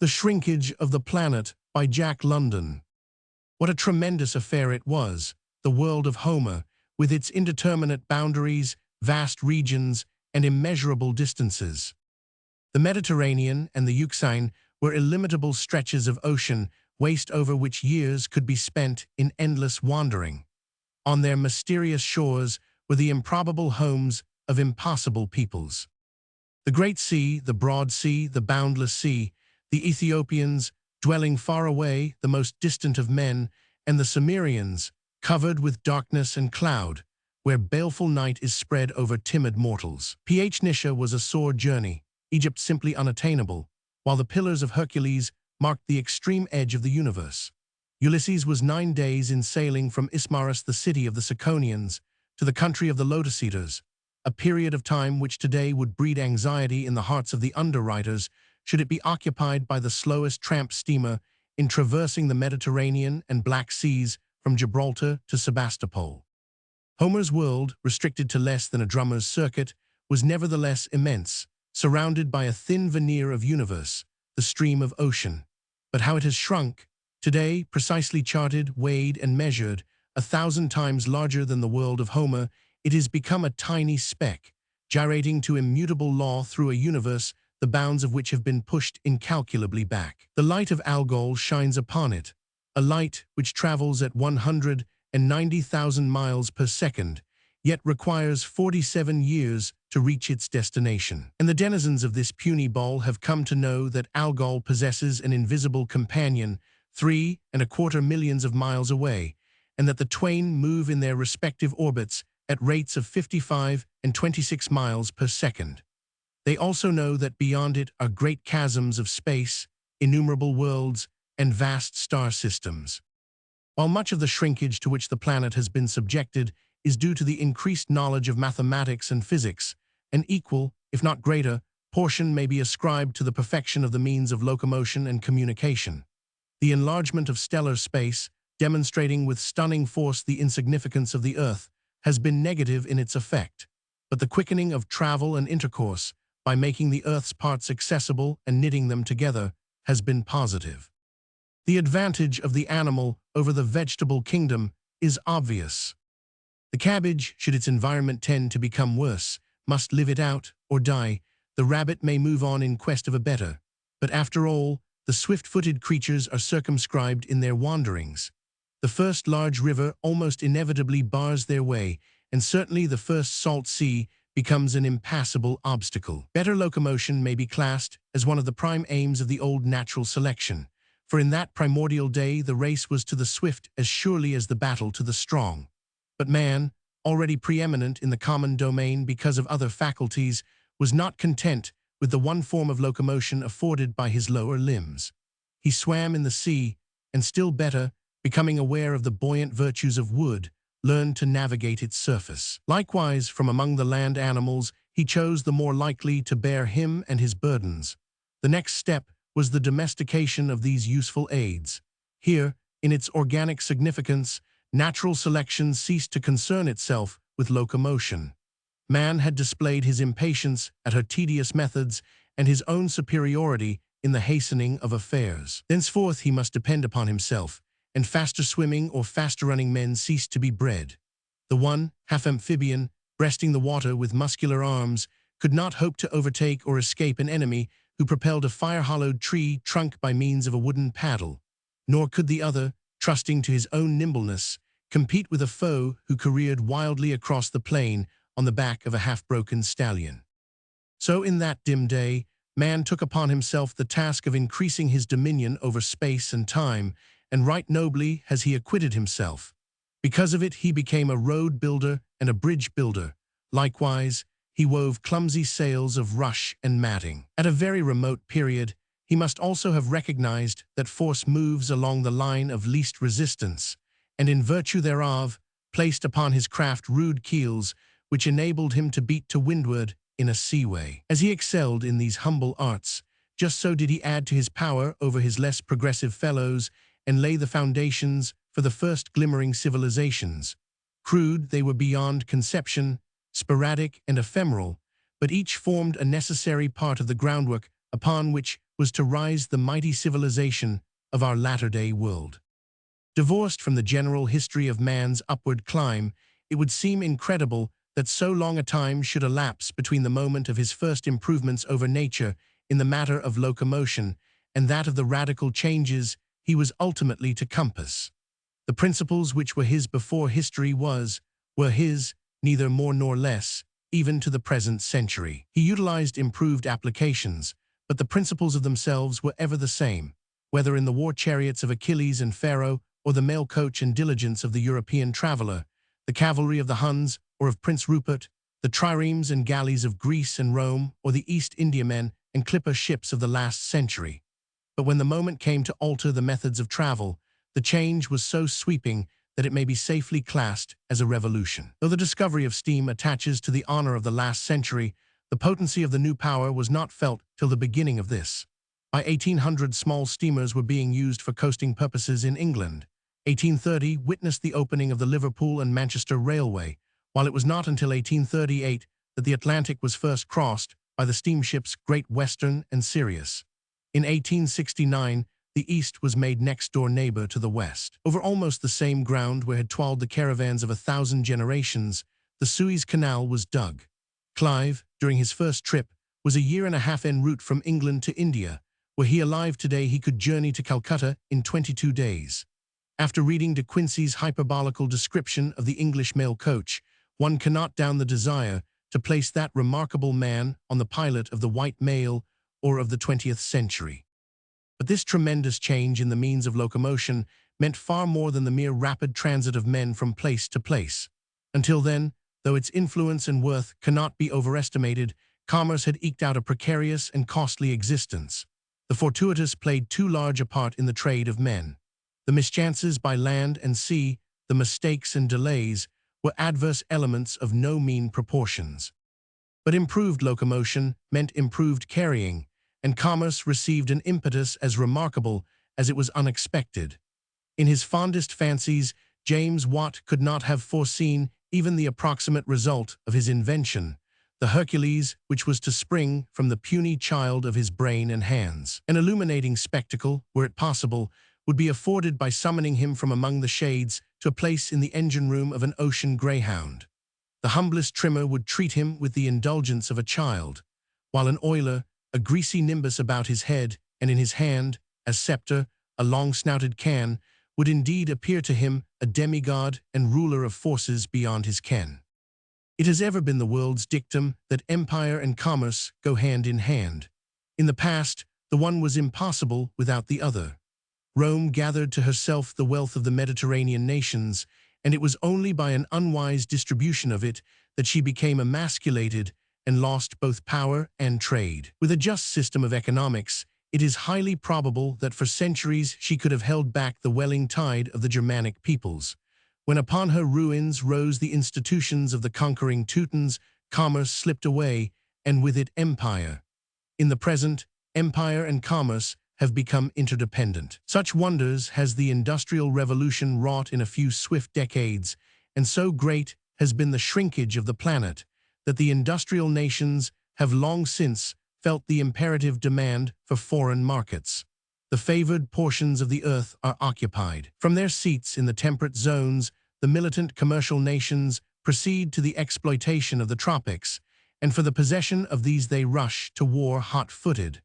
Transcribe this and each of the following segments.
The Shrinkage of the Planet by Jack London. What a tremendous affair it was, the world of Homer, with its indeterminate boundaries, vast regions, and immeasurable distances. The Mediterranean and the Euxine were illimitable stretches of ocean, waste over which years could be spent in endless wandering. On their mysterious shores were the improbable homes of impossible peoples. The Great Sea, the Broad Sea, the Boundless Sea, the Ethiopians, dwelling far away, the most distant of men, and the Cimmerians, covered with darkness and cloud, where baleful night is spread over timid mortals. Phoenicia was a sore journey, Egypt simply unattainable, while the Pillars of Hercules marked the extreme edge of the universe. Ulysses was 9 days in sailing from Ismarus, the city of the Ciconians, to the country of the Lotus Eaters, a period of time which today would breed anxiety in the hearts of the underwriters should it be occupied by the slowest tramp steamer in traversing the Mediterranean and Black Seas from Gibraltar to Sebastopol. Homer's world, restricted to less than a drummer's circuit, was nevertheless immense, surrounded by a thin veneer of universe, the stream of ocean. But how it has shrunk, today precisely charted, weighed, and measured, 1,000 times larger than the world of Homer, it has become a tiny speck, gyrating to immutable law through a universe the bounds of which have been pushed incalculably back. The light of Algol shines upon it, a light which travels at 190,000 miles per second, yet requires 47 years to reach its destination. And the denizens of this puny ball have come to know that Algol possesses an invisible companion 3¼ millions of miles away, and that the twain move in their respective orbits at rates of 55 and 26 miles per second. They also know that beyond it are great chasms of space, innumerable worlds, and vast star systems. While much of the shrinkage to which the planet has been subjected is due to the increased knowledge of mathematics and physics, an equal, if not greater, portion may be ascribed to the perfection of the means of locomotion and communication. The enlargement of stellar space, demonstrating with stunning force the insignificance of the Earth, has been negative in its effect, but the quickening of travel and intercourse, by making the Earth's parts accessible and knitting them together, has been positive. The advantage of the animal over the vegetable kingdom is obvious. The cabbage, should its environment tend to become worse, must live it out or die. The rabbit may move on in quest of a better, but after all, the swift-footed creatures are circumscribed in their wanderings. The first large river almost inevitably bars their way, and certainly the first salt sea becomes an impassable obstacle. Better locomotion may be classed as one of the prime aims of the old natural selection, for in that primordial day the race was to the swift as surely as the battle to the strong. But man, already preeminent in the common domain because of other faculties, was not content with the one form of locomotion afforded by his lower limbs. He swam in the sea, and still better, becoming aware of the buoyant virtues of wood, learned to navigate its surface. Likewise, from among the land animals, he chose the more likely to bear him and his burdens. The next step was the domestication of these useful aids. Here, in its organic significance, natural selection ceased to concern itself with locomotion. Man had displayed his impatience at her tedious methods and his own superiority in the hastening of affairs. Thenceforth he must depend upon himself, and faster swimming or faster running men ceased to be bred. The one, half amphibian, breasting the water with muscular arms, could not hope to overtake or escape an enemy who propelled a fire-hollowed tree trunk by means of a wooden paddle. Nor could the other, trusting to his own nimbleness, compete with a foe who careered wildly across the plain on the back of a half-broken stallion. So in that dim day, man took upon himself the task of increasing his dominion over space and time, and right nobly has he acquitted himself. Because of it he became a road builder and a bridge builder. Likewise, he wove clumsy sails of rush and matting. At a very remote period, he must also have recognized that force moves along the line of least resistance, and in virtue thereof, placed upon his craft rude keels, which enabled him to beat to windward in a seaway. As he excelled in these humble arts, just so did he add to his power over his less progressive fellows and lay the foundations for the first glimmering civilizations. Crude, they were beyond conception, sporadic and ephemeral, but each formed a necessary part of the groundwork upon which was to rise the mighty civilization of our latter-day world. Divorced from the general history of man's upward climb, it would seem incredible that so long a time should elapse between the moment of his first improvements over nature in the matter of locomotion and that of the radical changes he was ultimately to compass. The principles which were his before history were his, neither more nor less, even to the present century. He utilized improved applications, but the principles of themselves were ever the same, whether in the war chariots of Achilles and Pharaoh, or the mail coach and diligence of the European traveler, the cavalry of the Huns or of Prince Rupert, the triremes and galleys of Greece and Rome, or the East Indiamen and clipper ships of the last century. But when the moment came to alter the methods of travel, the change was so sweeping that it may be safely classed as a revolution. Though the discovery of steam attaches to the honor of the last century, the potency of the new power was not felt till the beginning of this. By 1800, small steamers were being used for coasting purposes in England. 1830 witnessed the opening of the Liverpool and Manchester Railway, while it was not until 1838 that the Atlantic was first crossed by the steamships Great Western and Sirius. In 1869, the East was made next-door neighbor to the West. Over almost the same ground where had toiled the caravans of 1,000 generations, the Suez Canal was dug. Clive, during his first trip, was a year-and-a-half en route from England to India, were he alive today he could journey to Calcutta in 22 days. After reading De Quincey's hyperbolical description of the English mail coach, one cannot down the desire to place that remarkable man on the pilot of the white mail or of the 20th century. But this tremendous change in the means of locomotion meant far more than the mere rapid transit of men from place to place. Until then, though its influence and worth cannot be overestimated, commerce had eked out a precarious and costly existence. The fortuitous played too large a part in the trade of men. The mischances by land and sea, the mistakes and delays, were adverse elements of no mean proportions. But improved locomotion meant improved carrying, and commerce received an impetus as remarkable as it was unexpected. In his fondest fancies, James Watt could not have foreseen even the approximate result of his invention, the Hercules which was to spring from the puny child of his brain and hands. An illuminating spectacle, were it possible, would be afforded by summoning him from among the shades to a place in the engine-room of an ocean greyhound. The humblest trimmer would treat him with the indulgence of a child, while an oiler, a greasy nimbus about his head, and in his hand, as scepter, a long-snouted can, would indeed appear to him a demigod and ruler of forces beyond his ken. It has ever been the world's dictum that empire and commerce go hand in hand. In the past, the one was impossible without the other. Rome gathered to herself the wealth of the Mediterranean nations, and it was only by an unwise distribution of it that she became emasculated and lost both power and trade. With a just system of economics, it is highly probable that for centuries she could have held back the welling tide of the Germanic peoples. When upon her ruins rose the institutions of the conquering Teutons, commerce slipped away, and with it empire. In the present, empire and commerce have become interdependent. Such wonders has the Industrial Revolution wrought in a few swift decades, and so great has been the shrinkage of the planet, that the industrial nations have long since felt the imperative demand for foreign markets. The favored portions of the earth are occupied. From their seats in the temperate zones, the militant commercial nations proceed to the exploitation of the tropics, and for the possession of these they rush to war hot-footed.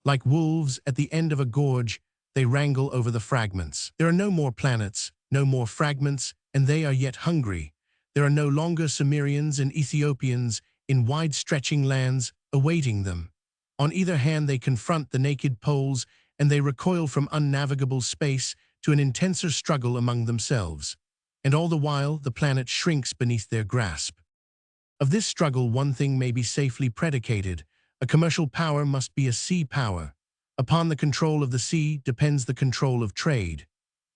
Like wolves at the end of a gorge, they wrangle over the fragments. There are no more planets, no more fragments, and they are yet hungry. There are no longer Sumerians and Ethiopians in wide-stretching lands awaiting them. On either hand they confront the naked poles, and they recoil from unnavigable space to an intenser struggle among themselves. And all the while the planet shrinks beneath their grasp. Of this struggle one thing may be safely predicated: a commercial power must be a sea power. Upon the control of the sea depends the control of trade.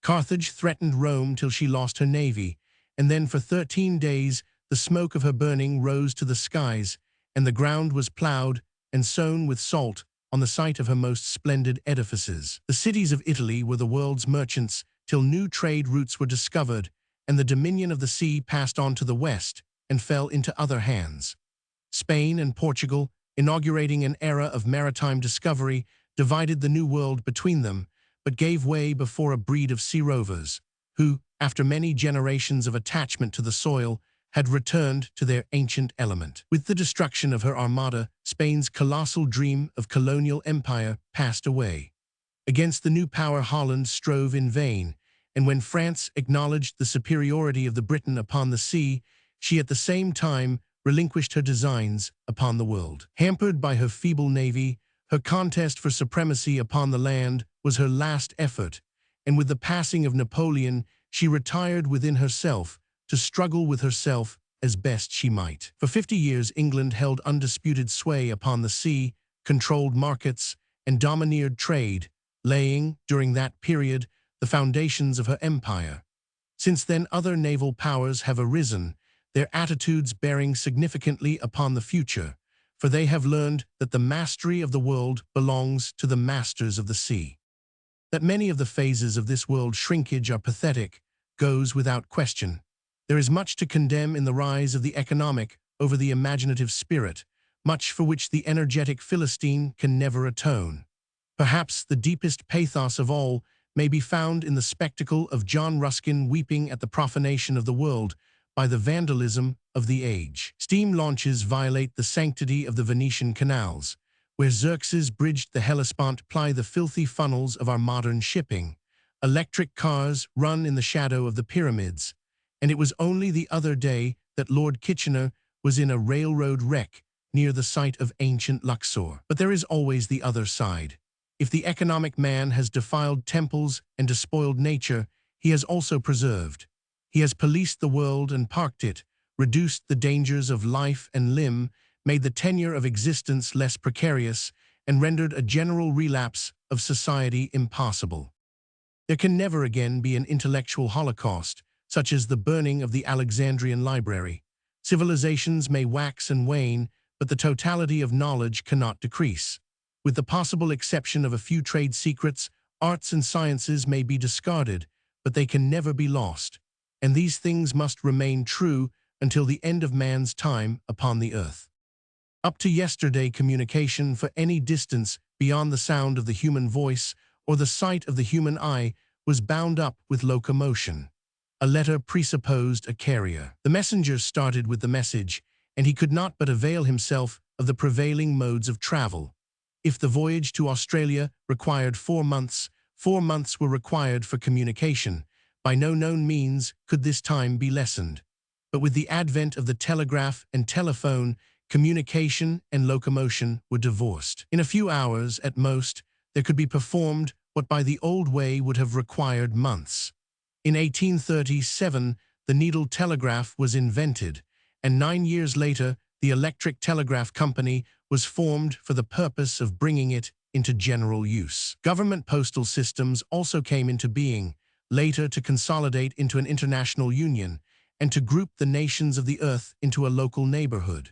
Carthage threatened Rome till she lost her navy, and then for 13 days the smoke of her burning rose to the skies, and the ground was ploughed and sown with salt on the site of her most splendid edifices. The cities of Italy were the world's merchants till new trade routes were discovered, and the dominion of the sea passed on to the west and fell into other hands. Spain and Portugal, inaugurating an era of maritime discovery, divided the New World between them, but gave way before a breed of sea rovers, who, after many generations of attachment to the soil, had returned to their ancient element. With the destruction of her armada, Spain's colossal dream of colonial empire passed away. Against the new power Holland strove in vain, and when France acknowledged the superiority of the Britain upon the sea, she at the same time relinquished her designs upon the world. Hampered by her feeble navy, her contest for supremacy upon the land was her last effort, and with the passing of Napoleon, she retired within herself to struggle with herself as best she might. For 50 years, England held undisputed sway upon the sea, controlled markets, and domineered trade, laying, during that period, the foundations of her empire. Since then, other naval powers have arisen, their attitudes bearing significantly upon the future, for they have learned that the mastery of the world belongs to the masters of the sea. That many of the phases of this world shrinkage are pathetic goes without question. There is much to condemn in the rise of the economic over the imaginative spirit, much for which the energetic Philistine can never atone. Perhaps the deepest pathos of all may be found in the spectacle of John Ruskin weeping at the profanation of the world by the vandalism of the age. Steam launches violate the sanctity of the Venetian canals, where Xerxes bridged the Hellespont ply the filthy funnels of our modern shipping. Electric cars run in the shadow of the pyramids, and it was only the other day that Lord Kitchener was in a railroad wreck near the site of ancient Luxor. But there is always the other side. If the economic man has defiled temples and despoiled nature, he has also preserved. He has policed the world and parked it, reduced the dangers of life and limb, made the tenure of existence less precarious, and rendered a general relapse of society impossible. There can never again be an intellectual holocaust, such as the burning of the Alexandrian library. Civilizations may wax and wane, but the totality of knowledge cannot decrease. With the possible exception of a few trade secrets, arts and sciences may be discarded, but they can never be lost. And these things must remain true until the end of man's time upon the earth. Up to yesterday, communication for any distance beyond the sound of the human voice or the sight of the human eye was bound up with locomotion. A letter presupposed a carrier. The messenger started with the message, and he could not but avail himself of the prevailing modes of travel. If the voyage to Australia required 4 months, 4 months were required for communication. By no known means could this time be lessened. But with the advent of the telegraph and telephone, communication and locomotion were divorced. In a few hours, at most, there could be performed what by the old way would have required months. In 1837, the needle telegraph was invented, and 9 years later, the Electric Telegraph Company was formed for the purpose of bringing it into general use. Government postal systems also came into being, later to consolidate into an international union, and to group the nations of the earth into a local neighborhood.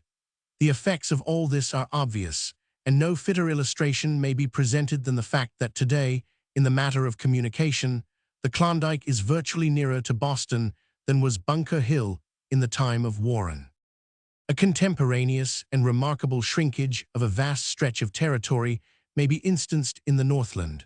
The effects of all this are obvious, and no fitter illustration may be presented than the fact that today, in the matter of communication, the Klondike is virtually nearer to Boston than was Bunker Hill in the time of Warren. A contemporaneous and remarkable shrinkage of a vast stretch of territory may be instanced in the Northland.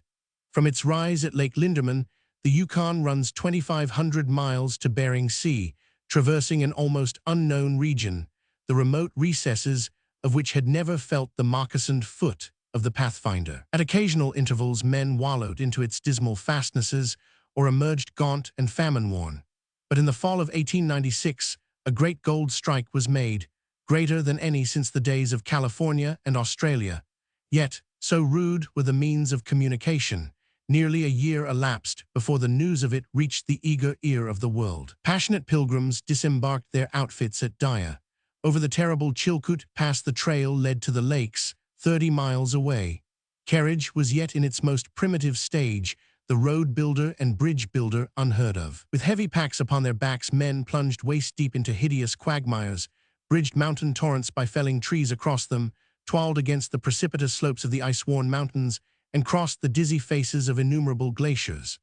From its rise at Lake Linderman, the Yukon runs 2,500 miles to Bering Sea, traversing an almost unknown region, the remote recesses of which had never felt the moccasined foot of the pathfinder. At occasional intervals, men wallowed into its dismal fastnesses or emerged gaunt and famine-worn. But in the fall of 1896, a great gold strike was made, greater than any since the days of California and Australia. Yet, so rude were the means of communication, nearly a year elapsed before the news of it reached the eager ear of the world. Passionate pilgrims disembarked their outfits at Daya. Over the terrible Chilkoot past the trail led to the lakes, 30 miles away. Carriage was yet in its most primitive stage, the road builder and bridge builder unheard of. With heavy packs upon their backs, men plunged waist-deep into hideous quagmires, bridged mountain torrents by felling trees across them, toiled against the precipitous slopes of the ice-worn mountains, and crossed the dizzy faces of innumerable glaciers.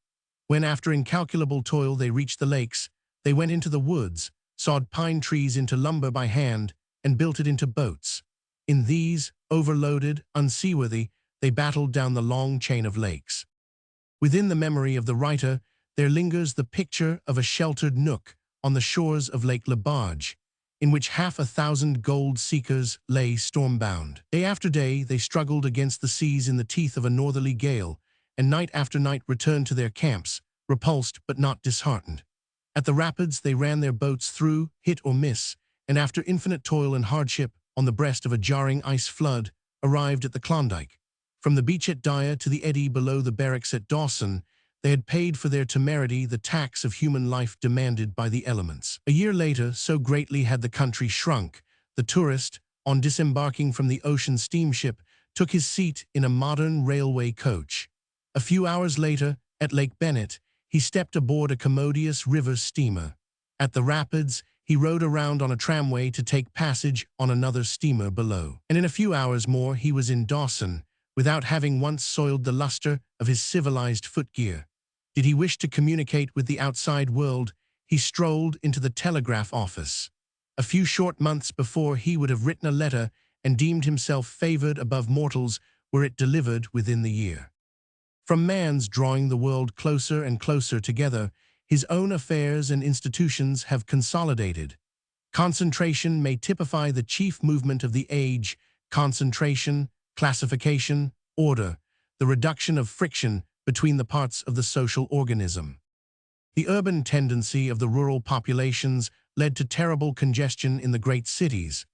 When, after incalculable toil, they reached the lakes, they went into the woods, sawed pine trees into lumber by hand, and built it into boats. In these, overloaded, unseaworthy, they battled down the long chain of lakes. Within the memory of the writer, there lingers the picture of a sheltered nook on the shores of Lake Lebarge, in which 500,000 gold seekers lay storm-bound. Day after day, they struggled against the seas in the teeth of a northerly gale, and night after night returned to their camps, repulsed but not disheartened. At the rapids, they ran their boats through, hit or miss, and after infinite toil and hardship, on the breast of a jarring ice flood, arrived at the Klondike. From the beach at Dyer to the eddy below the barracks at Dawson, they had paid for their temerity the tax of human life demanded by the elements. A year later, so greatly had the country shrunk, the tourist, on disembarking from the ocean steamship, took his seat in a modern railway coach. A few hours later, at Lake Bennett, he stepped aboard a commodious river steamer. At the rapids, he rode around on a tramway to take passage on another steamer below. And in a few hours more, he was in Dawson, without having once soiled the luster of his civilized footgear. Did he wish to communicate with the outside world, he strolled into the telegraph office. A few short months before, he would have written a letter and deemed himself favored above mortals were it delivered within the year. From man's drawing the world closer and closer together, his own affairs and institutions have consolidated. Concentration may typify the chief movement of the age: concentration, classification, order, the reduction of friction between the parts of the social organism. The urban tendency of the rural populations led to terrible congestion in the great cities.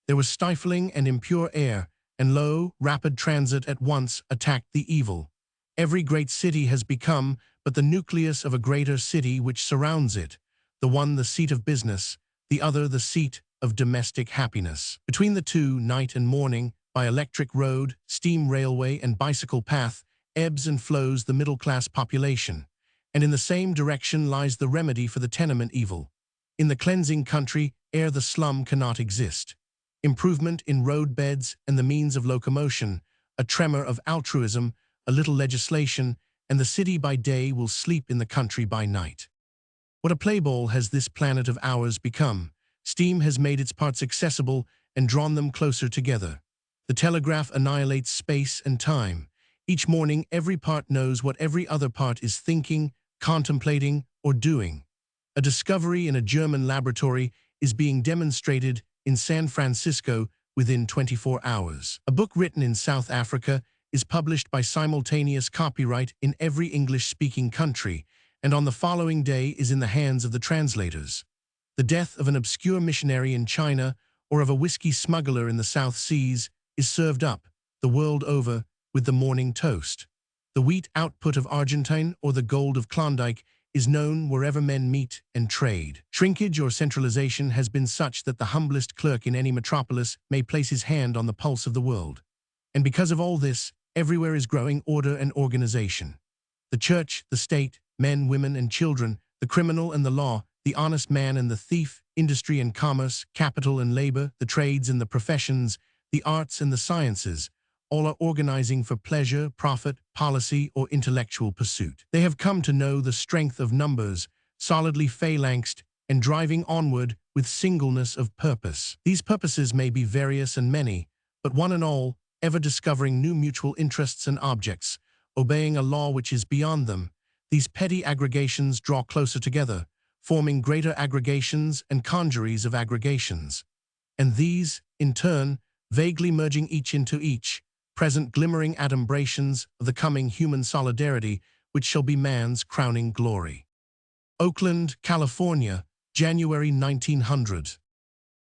There was stifling and impure air, and rapid transit at once attacked the evil. Every great city has become but the nucleus of a greater city which surrounds it, the one the seat of business, the other the seat of domestic happiness. Between the two, night and morning, by electric road, steam railway, and bicycle path, ebbs and flows the middle-class population, and in the same direction lies the remedy for the tenement evil. In the cleansing country, ere the slum cannot exist. Improvement in road beds and the means of locomotion, a tremor of altruism, a little legislation, and the city by day will sleep in the country by night. What a playbowl has this planet of ours become! Steam has made its parts accessible and drawn them closer together. The telegraph annihilates space and time. Each morning, every part knows what every other part is thinking, contemplating, or doing. A discovery in a German laboratory is being demonstrated in San Francisco within 24 hours. A book written in South Africa is published by simultaneous copyright in every English-speaking country, and on the following day is in the hands of the translators. The death of an obscure missionary in China or of a whiskey smuggler in the South Seas is served up, the world over, with the morning toast. The wheat output of Argentine or the gold of Klondike is known wherever men meet and trade. Shrinkage or centralization has been such that the humblest clerk in any metropolis may place his hand on the pulse of the world. And because of all this, everywhere is growing order and organization. The church, the state, men, women, and children, the criminal and the law, the honest man and the thief, industry and commerce, capital and labor, the trades and the professions, the arts and the sciences, all are organizing for pleasure, profit, policy, or intellectual pursuit. They have come to know the strength of numbers, solidly phalanxed, and driving onward with singleness of purpose. These purposes may be various and many, but one and all, ever discovering new mutual interests and objects, obeying a law which is beyond them. These petty aggregations draw closer together, forming greater aggregations and congeries of aggregations. And these, in turn, vaguely merging each into each, present glimmering adumbrations of the coming human solidarity which shall be man's crowning glory. Oakland, California, January 1900.